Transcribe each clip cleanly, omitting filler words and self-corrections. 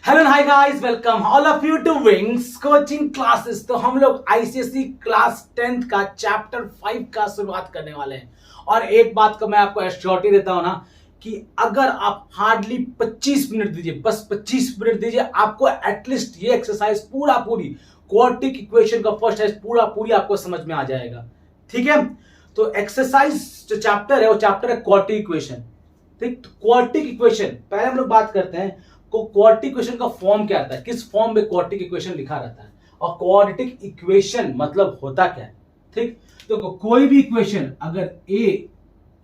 Hello hi guys, welcome all of you to Wings coaching classes. तो हम लोग ICSE class 10th का chapter 5 का शुरुआत करने वाले हैं। और एक बात का मैं आपको एश्योरिटी देता हूं ना कि अगर आप हार्डली 25 मिनट दीजिए, बस 25 मिनट दीजिए, आपको एटलीस्ट ये एक्सरसाइज पूरी क्वाड्रेटिक इक्वेशन का फर्स्ट टेस्ट पूरी आपको समझ में आ जाएगा। ठीक है, तो एक्सरसाइज जो चैप्टर है वो चैप्टर है क्वाड्रेटिक इक्वेशन। ठीक, क्वाड्रेटिक इक्वेशन पहले हम लोग बात करते हैं को क्वाड्रेटिक इक्वेशन का फॉर्म क्या आता है, किस फॉर्म में क्वाड्रेटिक इक्वेशन लिखा रहता है और क्वाड्रेटिक इक्वेशन मतलब होता क्या है। ठीक, तो कोई भी इक्वेशन अगर ए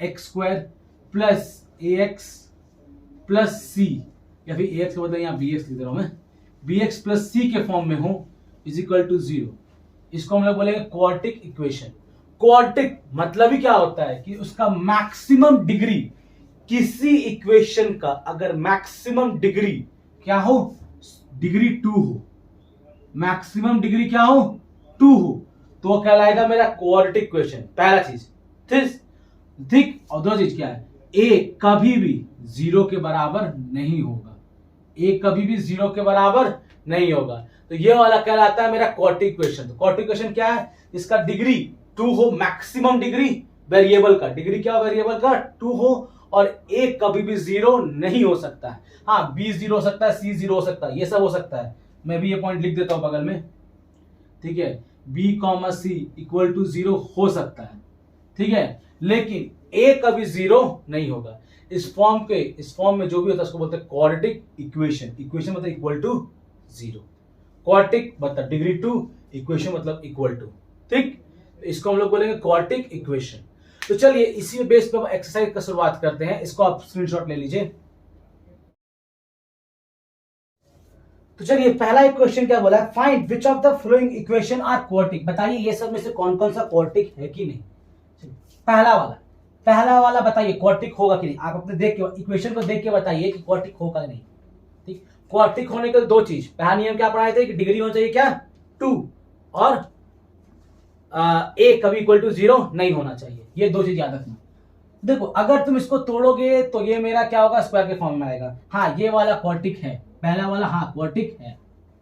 एक्स स्क्वायर प्लस ए एक्स प्लस सी या फिर ए एक्स का मतलब यहां बी एक्स लिख रहा हूं मैं, बी एक्स प्लस सी के फॉर्म में हो इज इक्वल टू 0, इसको हम लोग बोलेंगे क्वाड्रेटिक इक्वेशन। क्वाड्रेटिक मतलब ही क्या होता है कि उसका मैक्सिमम डिग्री, किसी इक्वेशन का अगर मैक्सिमम डिग्री क्या हो, डिग्री 2 हो, मैक्सिमम डिग्री क्या हो 2 हो, तो वो कहलाएगा मेरा क्वाड्रेटिक इक्वेशन। पहला चीज ठीक, और दो चीज क्या है, ए कभी भी 0 के बराबर नहीं होगा, ए कभी भी 0 के बराबर नहीं होगा, तो ये वाला कहलाता है मेरा क्वाड्रेटिक इक्वेशन। तो क्वाड्रेटिक इक्वेशन क्या है, इसका डिग्री 2 हो, मैक्सिमम डिग्री वेरिएबल का डिग्री क्या हो, वेरिएबल का 2 हो, और ए कभी भी 0 नहीं हो सकता है। हाँ, बी 0 हो सकता है, सी 0 हो सकता है, ये सब हो सकता है। मैं भी ये पॉइंट लिख देता हूं बगल में। ठीक है, B comma C equal to 0 हो सकता है, ठीक है, लेकिन ए कभी 0 नहीं होगा। इस फॉर्म में जो भी होता है उसको बोलते हैं क्वाड्रेटिक इक्वेशन। इक्वेशन मतलब इक्वल टू 0, क्वाड्रेटिक मतलब डिग्री 2, इक्वेशन मतलब इक्वल टू। ठीक, इसको हम लोग बोलेंगे क्वाड्रेटिक इक्वेशन। तो चलिए इसी बेस पे एक्सरसाइज का शुरुआत करते हैं। इसको आप स्क्रीनशॉट ले लीजिए। तो चलिए पहला इक्वेशन क्या बोला है, find which of the following equation are quadratic. बताइए ये सब में से कौन कौन सा क्वाड्रेटिक है कि नहीं। पहला वाला बताइए क्वाड्रेटिक होगा कि नहीं। आप अपने देख के इक्वेशन को देख के बताइए कि क्वाड्रेटिक होगा कि नहीं। ठीक, क्वाड्रेटिक होने के दो चीज, पहला नियम क्या पढ़ाए थे कि डिग्री होना चाहिए क्या 2, और ए कभी इक्वल टू 0 नहीं होना चाहिए। ये दो चीज याद रखना। देखो अगर तुम इसको तोड़ोगे तो ये मेरा क्या होगा, स्क्वायर के फॉर्म में आएगा। हाँ, ये वाला क्वाड्रेटिक है, पहला वाला हाँ क्वाड्रेटिक है।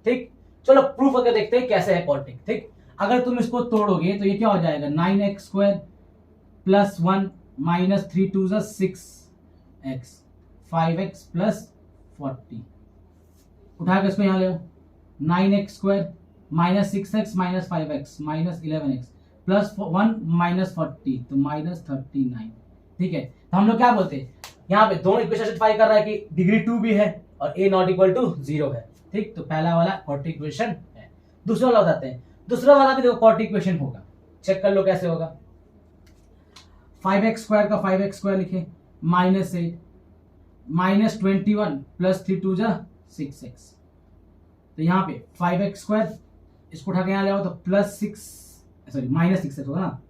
ठीक, चलो प्रूफ करके देखते हैं कैसे है क्वाड्रेटिक। ठीक, अगर तुम इसको तोड़ोगे तो ये क्या हो जाएगा, 9x square plus 1 minus 3 2 6x 5x plus 40। उठा के इसको यहां ले, 9x square minus 6x minus 5x minus 11x plus 1 minus 40 तो माइनस 39। ठीक है, तो हम लोग क्या बोलते हैं, यहाँ पे दोनों इक्वेशन सेटिस्फाई कर रहा है कि डिग्री 2 भी है और a नॉट इक्वल टू 0 है। ठीक, तो पहला वाला क्वाड्रेटिक इक्वेशन है। दूसरा वाला बताते हैं, दूसरा वाला भी देखो क्वाड्रेटिक इक्वेशन होगा, चेक कर लो कैसे होगा। 5x स्क्वायर का 5x स्क्वायर लिखे माइनस 8 माइनस 21 प्लस 3 2 6x। तो यहाँ पे 5x स्क्वायर इसको उठा के यहाँ ले आओ तो प्लस 6 सॉरी माइनस 6x होगा ना,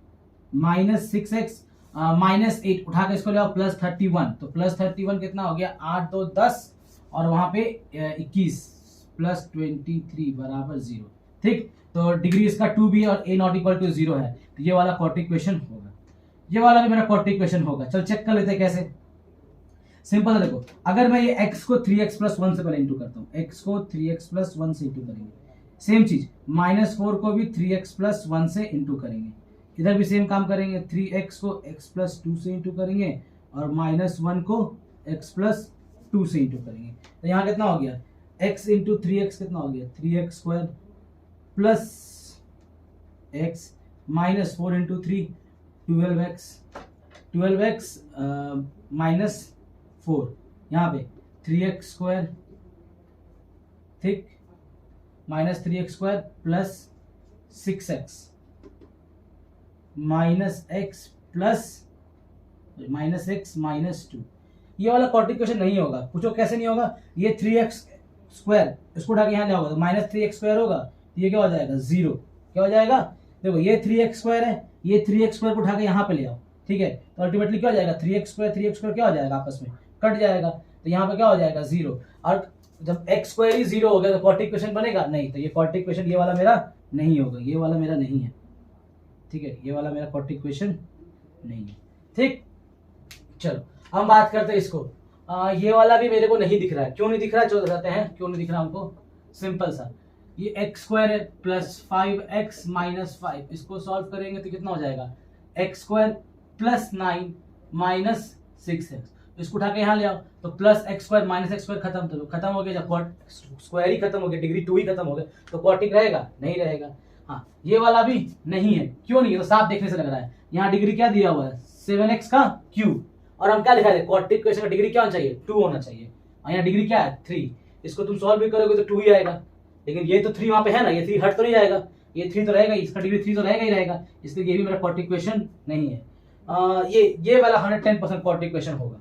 माइनस 6x माइनस 8 उठा के इसको ले आओ प्लस 31, तो प्लस 31 कितना हो गया 8 2 10 और वहां पे 21 प्लस 23 बराबर 0। ठीक, तो डिग्री इसका 2 भी है और a नॉट इक्वल टू 0 है, तो ये वाला क्वाड्रेटिक इक्वेशन होगा। ये वाला भी मेरा क्वाड्रेटिक इक्वेशन होगा। चल चेक कर लेते हैं कैसे। सिंपल है, देखो अगर मैं ये x को 3x प्लस 1 से पहले इंटू करता हूँ, x को 3x प्लस 1 से इंटू करेंगे, सेम चीज माइनस 4 को भी 3x प्लस 1 से इंटू करेंगे, इधर भी सेम काम करेंगे, 3x को x प्लस 2 से इंटू करेंगे और माइनस 1 को x प्लस 2 से इंटू करेंगे। तो यहाँ कितना हो गया, x इंटू 3x कितना हो गया 3x square plus x minus 4 into 3 12x minus 4, यहाँ पे 3x स्क्वायर, ठीक, minus 3x square plus 6x minus x plus minus x minus 2। ये वाला क्वाड्रेटिक इक्वेशन नहीं होगा। पूछो कैसे नहीं होगा, ये 3x स्क्वायर इसको उठा के यहाँ जाओगे तो माइनस 3x स्क्वायर होगा, ये क्या हो जाएगा 0। क्या हो जाएगा, देखो ये 3x स्क्वायर है, ये 3x स्क्वायर को उठा के यहाँ पे ले आओ। ठीक है, तो अल्टीमेटली क्या हो जाएगा 3x स्क्वायर क्या हो जाएगा, आपस में कट जाएगा, तो यहाँ पे क्या हो जाएगा 0। और जब x स्क्वायर ही 0 हो गया तो क्वाड्रेटिक इक्वेशन बनेगा नहीं, तो ये क्वाड्रेटिक इक्वेशन ये वाला मेरा नहीं होगा, ये वाला मेरा नहीं है। ठीक है, ये वाला मेरा क्वाड्रेटिक इक्वेशन नहीं है। ठीक, चलो हम बात करते हैं इसको, ये वाला भी मेरे को नहीं दिख रहा है। क्यों नहीं दिख रहा है, चलो बताते हैं क्यों नहीं दिख रहा हमको। सिंपल सा, ये एक्स स्क्वायर है प्लस 5x माइनस 5, इसको सॉल्व करेंगे तो कितना हो जाएगा, x square plus 9 minus 6x, इसको उठा के यहाँ ले आओ तो plus x square minus x square खत्म हो गया, जब स्क्वायर ही खत्म हो गया, डिग्री 2 ही खत्म हो गया, तो क्वाड्रेटिक रहेगा, नहीं रहेगा। हाँ, ये वाला भी नहीं है, क्यों नहीं है, तो साफ देखने से लग रहा है, यहाँ डिग्री क्या दिया हुआ है 7x का क्यूब, और हम क्या लिखा है, क्वाड्रेटिक इक्वेशन का डिग्री क्या होना चाहिए, 2 होना चाहिए, और यहाँ डिग्री क्या है 3, इसको तुम सॉल्व भी करोगे तो 2 ही आएगा, लेकिन ये तो 3 वहां पे है ना, ये 3 हट तो नहीं जाएगा, ये 3 तो रहेगा, इसका डिग्री 3 तो रहेगा ही रहेगा, इसलिए ये भी मेरा क्वाड्रेटिक इक्वेशन नहीं है। ये वाला 110% क्वाड्रेटिक इक्वेशन होगा।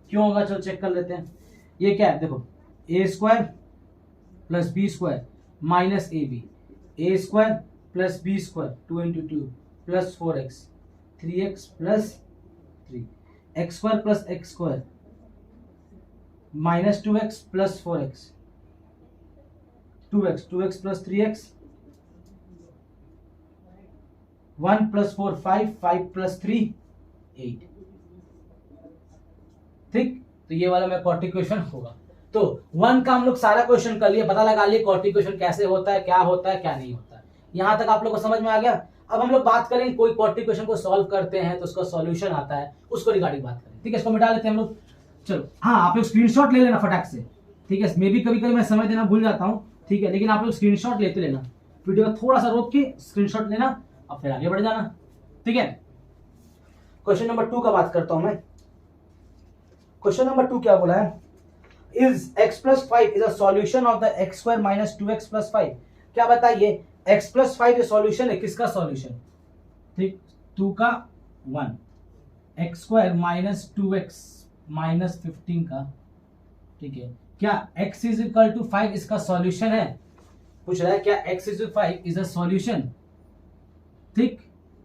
क्यों होगा, चलो चेक कर लेते हैं। ये क्या है, देखो A square plus B square minus A B, A square plus B square 2 into 2 plus 4x 3x plus 3, x square plus x square minus 2x plus 4x 2x plus 3x 1 plus 4 5 plus 3 8, ठीक। तो ये वाला मेरा quadratic equation होगा। तो 1 का हम लोग सारा क्वेश्चन कर लिए, पता लगा लिए क्वाड्रेटिक इक्वेशन कैसे होता है, क्या होता है, क्या नहीं होता है। यहां तक आप लोग को समझ में आ गया। अब हम लोग बात करेंगे, कोई क्वाड्रेटिक इक्वेशन को सॉल्व करते हैं तो उसका सॉल्यूशन आता है, उसको रिगार्डिंग बात करें, ठीक है। इसको मिटा लेते हैं हम लोग। चलो हाँ, आप लोग स्क्रीनशॉट ले लेना फटाक से, ठीक है। मे भी कभी कभी मैं समय देना भूल जाता हूँ, ठीक है, लेकिन आप लोग स्क्रीनशॉट लेते लेना, वीडियो थोड़ा सा रोक के स्क्रीनशॉट लेना और फिर आगे बढ़ जाना, ठीक है। क्वेश्चन नंबर 2 का बात करता हूं मैं। क्वेश्चन नंबर 2 क्या बोला है, is x plus 5 is a solution of the x square minus 2x plus 5। क्या बताइए, x प्लस 5 ये सॉल्यूशन है, किसका सॉल्यूशन, ठीक, 2 का 1, x square minus 2x minus 15 का, ठीक है। क्या x इज इक्वल टू 5 इसका सॉल्यूशन है, पूछ रहा है क्या x is 5 is a solution, ठीक,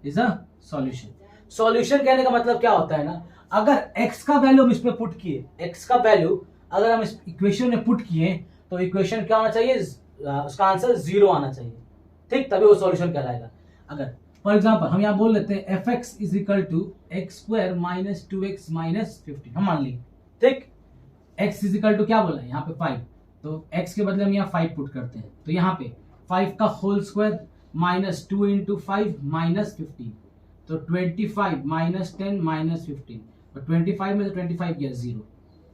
इज अ सॉल्यूशन। सॉल्यूशन कहने का मतलब क्या होता है ना, अगर x का वैल्यू हम इस पे पुट किए, x का वैल्यू अगर हम इस इक्वेशन में पुट किए तो इक्वेशन क्या होना चाहिए, उसका आंसर 0 आना चाहिए, ठीक, तभी वो सॉल्यूशन कहलाएगा। अगर फॉर एग्जांपल हम यहाँ बोल लेते हैं fx is equal to x square minus 2x minus 15, हम मान लिए, ठीक, x इज इक्वल टू क्या बोला है यहाँ पे 5, तो x के बदले हम यहाँ 5 पुट करते हैं, तो यहाँ पे 5 का whole square minus 2 into 5 minus 15, तो 25 माइनस 10 माइनस 15, और 25 में तो 25 गया 0,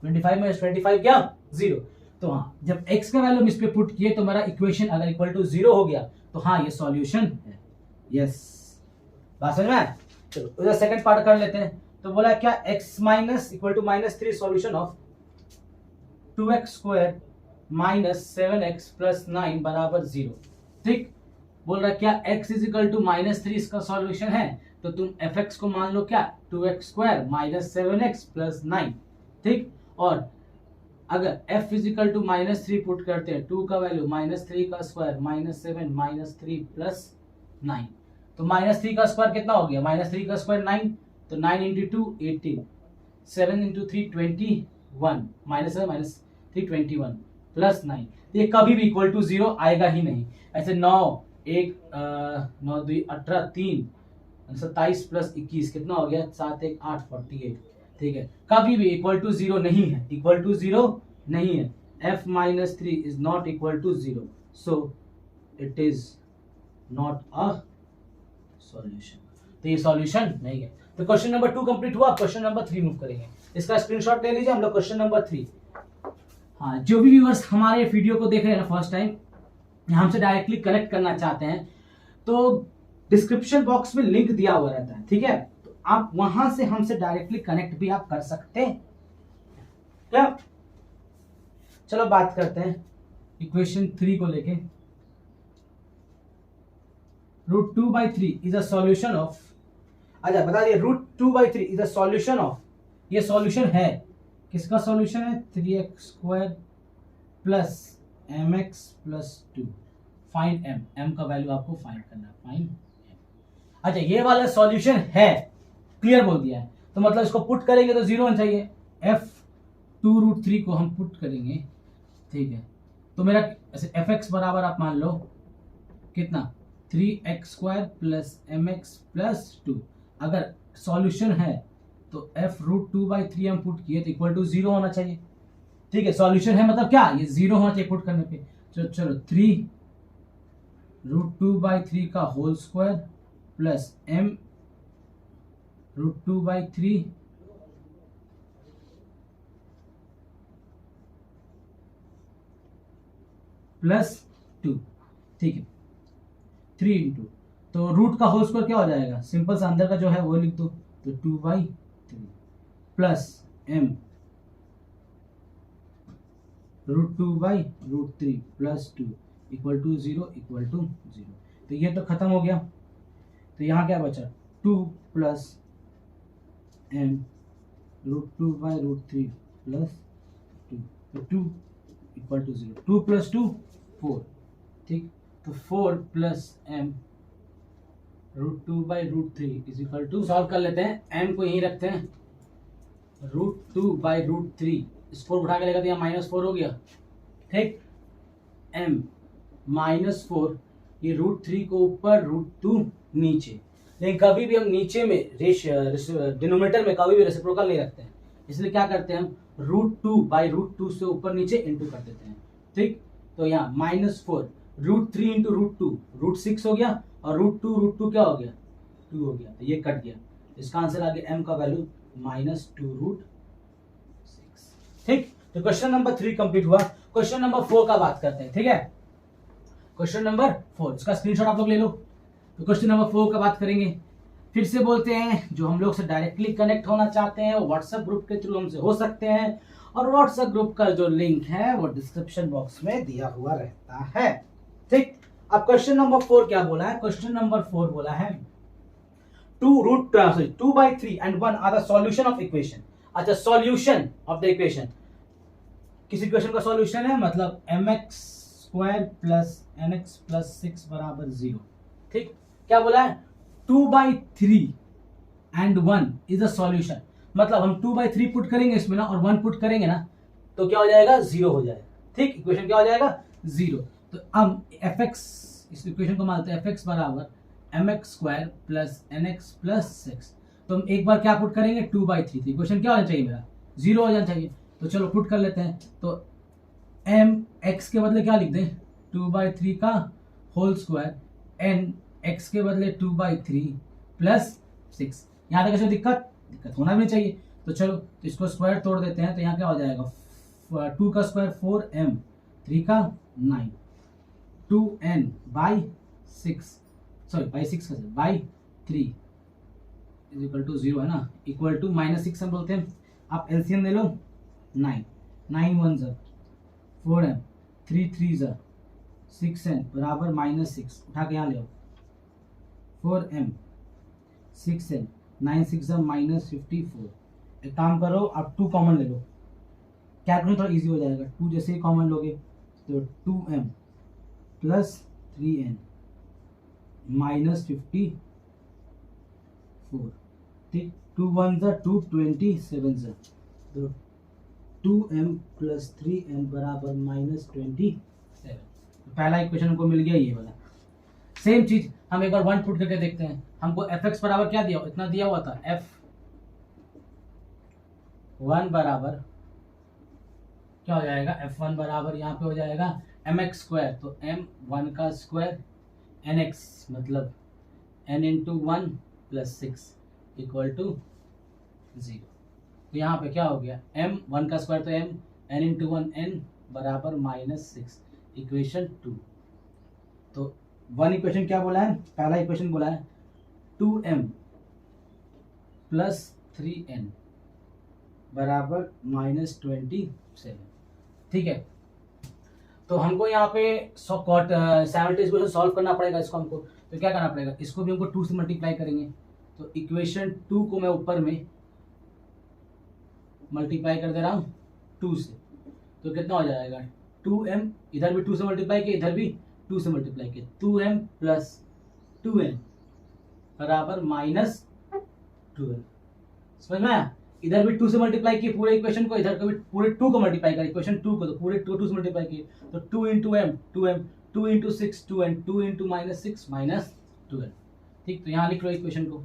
25 में 25 गया 0। तो हाँ, जब x का वैल्यू हम इस पे पुट किए तो मेरा इक्वेशन अगर इक्वल टू 0 हो गया तो हाँ ये सॉल्यूशन है, यस, बात समझ में आया। चलो उधर सेकंड पार्ट कर लेते हैं। तो बोला क्या x minus equal to minus 3 solution of 2x square minus 7x plus 9 बराबर 0, ठीक। बोल रहा क्या x is equal to minus 3 इसका सॉल्यूशन है, तो तुम fx को मान लो क्या 2x square minus 7x plus 9, ठीक। और अगर f is equal to minus 3 put करते हैं, 2 का वैल्यू माइनस 3 का स्क्वायर माइनस 7 माइनस 3 प्लस 9, तो माइनस 3 का स्क्वायर कितना हो गया, माइनस 3 का स्क्वायर 9, तो 9 into 2 18, 7 into 3 21, minus 7 minus 3 21 plus 9, ये कभी भी इक्वल टू 0 आएगा ही नहीं। ऐसे 9 1 9 2 18 3 27 प्लस 21 कितना हो गया, 7 1 8 48, ठीक है, कभी भी इक्वल टू 0 नहीं है, इक्वल टू 0 नहीं है। f minus 3 is not equal to 0, so it is not a solution, तो ये सॉल्यूशन नहीं है। तो क्वेश्चन नंबर 2 कंप्लीट हुआ। क्वेश्चन नंबर 3 मूव करेंगे, इसका स्क्रीनशॉट ले लीजिए हम लोग। क्वेश्चन नंबर 3, हाँ, जो भी व्यूअर्स हमारे वीडियो को देख रहे हैं ना फर्स्ट टाइम, हमसे डायरेक्टली कनेक्ट करना चाहते हैं तो डिस्क्रिप्शन बॉक्स में लिंक दिया हुआ रहता है, ठीक है, तो आप वहां से हमसे डायरेक्टली कनेक्ट भी आप कर सकते हैं, क्या। चलो बात करते हैं इक्वेशन 3 को लेके। √2/3 इज अ सॉल्यूशन ऑफ, अच्छा बता दिए, √2/3 इज अ सॉल्यूशन ऑफ, ये सॉल्यूशन है, किसका सॉल्यूशन है, 3x square plus mx plus 2, find m का वैल्यू आपको फाइंड करना है, फाइंड m। अच्छा ये वाला सॉल्यूशन है, क्लियर बोल दिया है, तो मतलब इसको पुट करेंगे तो 0 होना चाहिए, f2√3 को हम पुट करेंगे, ठीक है, तो मेरा ऐसे fx बराबर आप मान लो कितना 3x square plus mx plus 2, अगर सॉल्यूशन है तो f √2/3 हम पुट किए तो इक्वल टू 0 होना चाहिए। ठीक है, सॉल्यूशन है मतलब क्या, ये 0 होना चाहिए पुट करने पे। चलो 3 √2/3 का whole square plus m √2/3 plus 2। ठीक है, 3 इंटू, तो रूट का होल स्क्वायर क्या हो जाएगा, सिंपल सा अंदर का जो है वो लिख दो, तो 2/3 plus m √2/√3 plus 2 equal to 0 equal to 0। तो ये तो खत्म हो गया, तो यहाँ क्या बचा 2 प्लस m √2/√3 प्लस 2, तो 2 इक्वल टू 0। 2 प्लस 2 4। ठीक, तो 4 plus m √2/√3 is equal to, solve कर लेते हैं, m को यहीं रखते हैं, √2/√3 इसको उठा के लेगा तो यहाँ -4 हो गया। ठीक, m -4, ये √3 को ऊपर √2 नीचे, लेकिन कभी भी हम नीचे में डिनोमिनेटर में कभी भी रेसिप्रोकल नहीं रखते हैं, इसलिए क्या करते हैं हम √2/√2 से ऊपर नीचे इंटू कर देते हैं। ठीक, तो यहाँ -4 √3 इंटू √2 √6 हो गया, और √2 क्या हो गया 2 हो गया, तो ये कट गया, इसका आंसर आ गया m का वैल्यू -2√6। ठीक, तो क्वेश्चन नंबर 3 कंप्लीट हुआ। क्वेश्चन नंबर 4 का बात करते हैं। ठीक है, क्वेश्चन नंबर 4, इसका स्क्रीनशॉट आप लोग ले लो। तो क्वेश्चन नंबर 4 का बात करेंगे, फिर से बोलते हैं जो हम लोग से डायरेक्टली कनेक्ट होना चाहते हैं वो व्हाट्सएप ग्रुप के थ्रू हमसे हो सकते हैं, और व्हाट्सएप ग्रुप का जो लिंक है वो डिस्क्रिप्शन बॉक्स में दिया हुआ रहता है। ठीक, अब क्वेश्चन नंबर 4 क्या बोला है, क्वेश्चन नंबर 4 बोला है 2/3 and 1 are the solution of equation. अच्छा, सॉल्यूशन ऑफ द इक्वेशन, किस इक्वेशन का सॉल्यूशन है, मतलब mx² प्लस nx प्लस 6 बराबर 0। ठीक, क्या बोला है 2/3 and 1 इज द सॉल्यूशन, मतलब हम 2/3 पुट करेंगे इसमें ना, और 1 पुट करेंगे ना, तो क्या हो जाएगा 0 हो जाएगा। ठीक, इक्वेशन क्या हो जाएगा 0। तो हम fx, इस इक्वेशन को मानते हैं fx बराबर mx² प्लस nx प्लस 6, तो हम एक बार क्या पुट करेंगे 2/3, तो इक्वेशन क्या होना चाहिए मेरा 0 हो जाना चाहिए। तो चलो पुट कर लेते हैं, तो m x के बदले क्या लिख दें 2/3 का होल स्क्वायर, n x के बदले 2/3 प्लस 6। यहाँ तक कैसे दिक्कत होना भी नहीं चाहिए, तो चलो तो इसको स्क्वायर तोड़ देते हैं, तो यहाँ क्या हो जाएगा 2 का स्क्वायर 4m, 3 का 9, 2n/6, sorry by 3 is equal to 0 है ना, इक्वल टू -6 हम बोलते हैं। आप एलसीएम ले लो, 9 1 4m, 3 3 6n बराबर -6, उठा के यहाँ ले आओ 4m 6n 9 6 -54। एक काम करो, आप 2 कॉमन ले लो, कैलकुलेट थोड़ा इजी हो जाएगा। 2 जैसे ही कॉमन लोगे तो 2m प्लस 3n -54। ठीक, 2 1 2 27, तो 2m प्लस 3n बराबर -27। पहला इक्वेशन हमको मिल गया ये वाला। सेम चीज हम एक बार 1 पुट करके देखते हैं, हमको fx बराबर क्या दिया, इतना दिया हुआ था, f1 बराबर क्या हो जाएगा, f1 बराबर यहाँ पे हो जाएगा mx², तो m1 का स्क्वायर nx मतलब n into 1 plus 6 equal to 0। तो यहाँ पे क्या हो गया m1 का स्क्वायर तो m, n इंटू 1 n बराबर -6, इक्वेशन 2। तो 1 इक्वेशन क्या बोला है, पहला इक्वेशन बोला है 2m प्लस 3n बराबर -27। ठीक है, तो हमको यहाँ पे 70 इक्वेशन सॉल्व करना पड़ेगा इसको हमको, तो क्या करना पड़ेगा, इसको भी हमको 2 से मल्टीप्लाई करेंगे, तो इक्वेशन 2 को मैं ऊपर में मल्टीप्लाई कर दे रहा हूँ 2 से, तो कितना हो जाएगा 2m, इधर भी 2 से मल्टीप्लाई किया, इधर भी 2 से मल्टीप्लाई किया, 2m प्लस 2n बराबर -12। समझ में आया, इधर भी 2 से मल्टीप्लाई किए पूरे इक्वेशन को, इधर को भी पूरे 2 को मल्टीप्लाई कर, इक्वेशन 2 को तो पूरे 2 से मल्टीप्लाई किए, तो 2 into m 2 into 6 2n, 2 into -6 -12। ठीक, तो यहाँ लिख लो इक्वेशन को,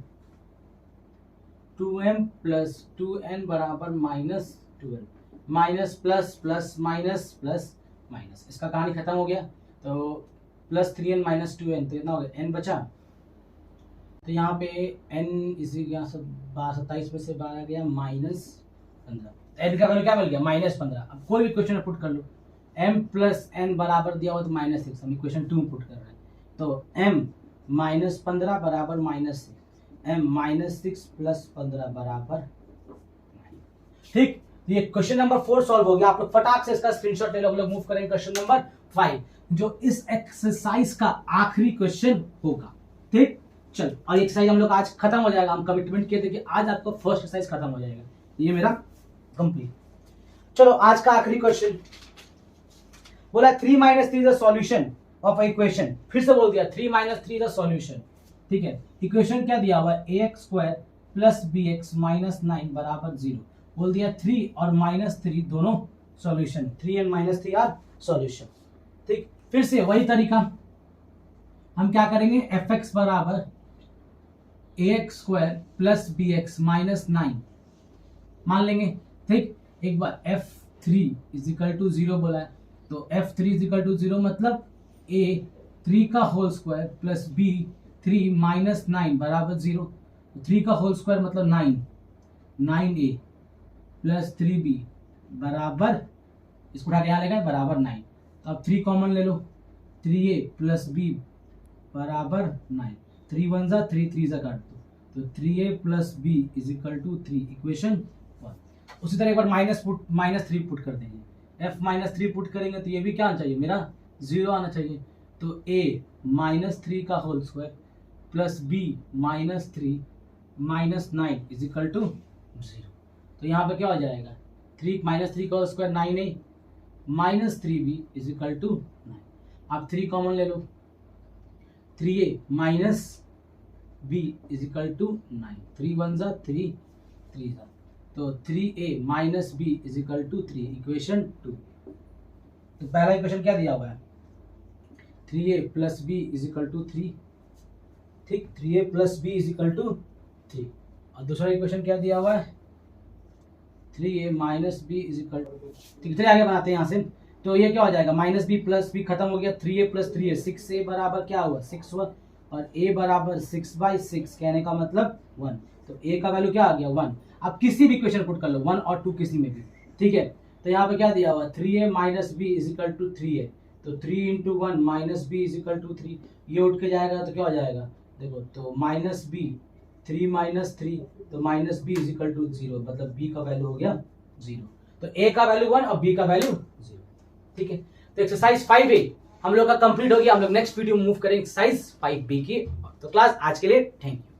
2m प्लस 2n बराबर minus 12 minus plus plus minus plus minus, इसका कहानी खत्म हो गया। तो प्लस 3n माइनस 2n, तो कितना हो गया n बचा। तो यहाँ पे n इसी 27 में से 12 गया माइनस 15, n का वैल्यू क्या मिल गया माइनस 15। अब कोई भी क्वेश्चन पुट कर लो, m प्लस n बराबर दिया हुआ तो माइनस 6, हम इक्वेशन 2 पुट कर रहे हैं। तो m माइनस 15 बराबर माइनस 6, m माइनस 6 प्लस 15 बराबर 9। ठीक, ये क्वेश्चन नंबर 4 सॉल्व हो गया। आप लोग फटाक से इसका स्क्रीनशॉट ले लो, हम लोग मूव करेंगे क्वेश्चन नंबर 5, जो इस एक्सरसाइज का आखिरी क्वेश्चन होगा। ठीक, चल, और एक्सरसाइज हम लोग आज खत्म हो जाएगा। हम कमिटमेंट किए थे कि आज आपको फर्स्ट एक्सरसाइज खत्म हो जाएगा, ये मेरा कंप्लीट। चलो आज का आखिरी क्वेश्चन बोला 3 minus 3 the solution of equation. फिर से बोल दिया 3 माइनस 3 द सॉल्यूशन। ठीक है, इक्वेशन क्या दिया हुआ है, ax square plus bx minus 9 बराबर 0। बोल दिया 3 और माइनस 3 दोनों solution, 3 and minus 3 are solution. ठीक, फिर से वही तरीका हम क्या करेंगे, fx बराबर ax square plus bx minus 9 मान लेंगे। ठीक, एक बार f3 इज इक्वल टू 0 बोला है, तो f3 इज इक्वल टू 0 मतलब a 3 का whole square plus b 3 minus 9 बराबर 0। 3 का होल स्क्वायर मतलब 9, 9a प्लस 3b बराबर, इसको उठा के यहाँ लेगा बराबर 9। तो अब 3 कॉमन ले लो, 3a प्लस b बराबर 9, 3 1 जा 3 3 जा काट दो, तो 3a plus b is equal to 3, equation 1। उसी तरह एक बार माइनस 3 पुट कर देंगे, f माइनस 3 पुट करेंगे तो ये भी क्या आना चाहिए, मेरा 0 आना चाहिए। तो a माइनस 3 का whole square plus b minus 3 minus 9 is equal to 0। तो यहाँ पे क्या हो जाएगा, 3 माइनस 3 का whole square 9a minus 3b is equal to 9। आप 3 कॉमन ले लो, 3a minus b is equal to 9, 3 1 जा 3 3 जा, तो 3a minus b is equal to 3, equation 2। तो पहला इक्वेशन क्या दिया हुआ है, 3a plus b is equal to 3। ठीक, 3a plus b is equal to 3। और दूसरा इक्वेशन क्या दिया हुआ है, 3a minus b is equal to, ठीक, चलिए आगे बनाते हैं यहाँ से। तो ये क्या हो जाएगा, माइनस b प्लस b खत्म हो गया, 3a प्लस 3a 6a बराबर क्या हुआ 6 हुआ, और a बराबर 6/6 कहने का मतलब 1। तो a का वैल्यू क्या आ गया 1। आप किसी भी इक्वेशन पुट कर लो, 1 और 2 किसी में भी। ठीक है, तो यहाँ पे क्या दिया हुआ 3a minus b is equal to 3a, तो 3 into 1 minus b is equal to 3, ये उठ के जाएगा तो क्या हो जाएगा, देखो तो माइनस b 3 माइनस 3, तो minus b is equal to 0, मतलब b का वैल्यू हो गया 0। तो a का वैल्यू 1 और b का वैल्यू 0। ठीक है, तो एक्सरसाइज 5a हम लोग का कंप्लीट हो गया। हम लोग नेक्स्ट वीडियो मूव करेंगे एक्सरसाइज 5b की। तो क्लास आज के लिए थैंक यू।